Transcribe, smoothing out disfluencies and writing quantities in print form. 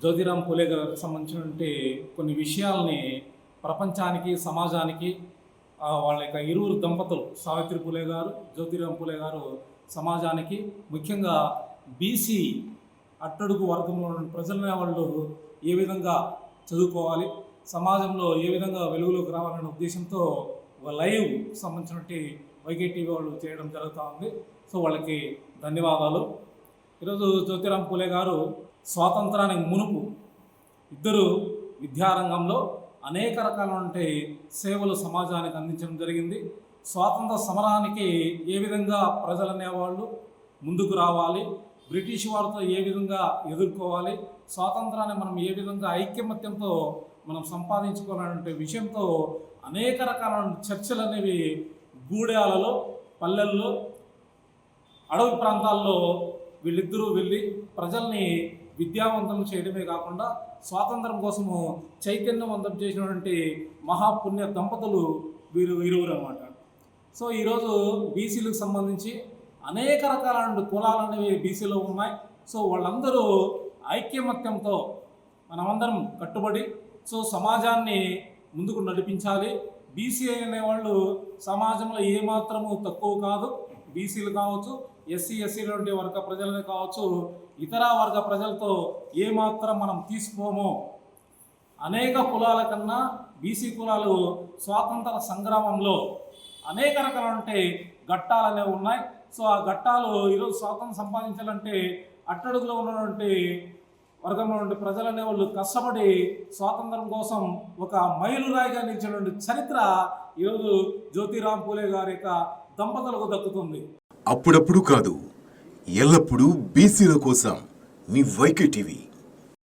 జ్యోతిరామ్ పూలే గారికి సంబంధించినటువంటి కొన్ని విషయాల్ని ప్రపంచానికి, సమాజానికి వాళ్ళ యొక్క ఇరువురు దంపతులు సావిత్రి పూలే గారు, జ్యోతిరామ్ పూలే గారు సమాజానికి, ముఖ్యంగా బీసీ అట్టడుగు వర్గంలో ఉన్న ప్రజలనే వాళ్ళు ఏ విధంగా చదువుకోవాలి, సమాజంలో ఏ విధంగా వెలుగులోకి రావాలనే ఉద్దేశంతో ఒక లైవ్ సంబంధించినటువంటి వైకే టీవీ వాళ్ళు చేయడం జరుగుతూ ఉంది. సో వాళ్ళకి ధన్యవాదాలు. ఈరోజు జ్యోతిరామ్ పూలే గారు స్వాతంత్రానికి మునుపు ఇద్దరు విద్యారంగంలో అనేక రకాలైన సేవలు సమాజానికి అందించడం జరిగింది. స్వాతంత్ర సమరానికి ఏ విధంగా ప్రజలు అనేవాళ్ళు ముందుకు రావాలి, బ్రిటిష్ వారితో ఏ విధంగా ఎదుర్కోవాలి, స్వాతంత్రాన్ని మనం ఏ విధంగా ఐకమత్యంతో మనం సంపాదించుకోవాలనే విషయంతో అనేక రకాలైన చర్చలు అనేవి గూడెలలో, పల్లెల్లో, అడవి ప్రాంతాల్లో వీళ్ళిద్దరూ వెళ్ళి ప్రజల్ని విద్యావంతులను చేయడమే కాకుండా స్వాతంత్రం కోసము చైతన్యవంతం చేసినటువంటి మహాపుణ్య దంపతులు వీరు ఇరువురు అన్నమాట. సో ఈరోజు బీసీలకు సంబంధించి అనేక రకాలైన కులాలు అనేవి బీసీలో ఉన్నాయి. సో వాళ్ళందరూ ఐక్యమత్యంతో మనమందరం కట్టుబడి సమాజాన్ని ముందుకు నడిపించాలి. బీసీ అనేవాళ్ళు సమాజంలో ఏమాత్రము తక్కువ కాదు. బీసీలు కావచ్చు, ఎస్సీ వంటి వర్గ ప్రజలనే కావచ్చు, ఇతర వర్గ ప్రజలతో ఏమాత్రం మనం తీసుకోమో. అనేక కులాల కన్నా బీసీ కులాలు స్వాతంత్ర సంగ్రామంలో అనేక రకాలంటే ఘట్టాలు అనేవి ఉన్నాయి. సో ఆ ఘట్టాలు ఈరోజు స్వాతంత్రం సంపాదించాలంటే అట్టడుగులో ఉన్నటువంటి వర్గంలో ఉండే ప్రజలు అనేవాళ్ళు కష్టపడి స్వాతంత్రం కోసం ఒక మైలురాయిగా నిలిచినటువంటి చరిత్ర ఈరోజు జ్యోతిరామ్ పూలే గారి యొక్క దంపతులకు దక్కుతుంది. అప్పుడప్పుడు కాదు, ఎల్లప్పుడూ బీసీల కోసం మీ వైకే టీవీ.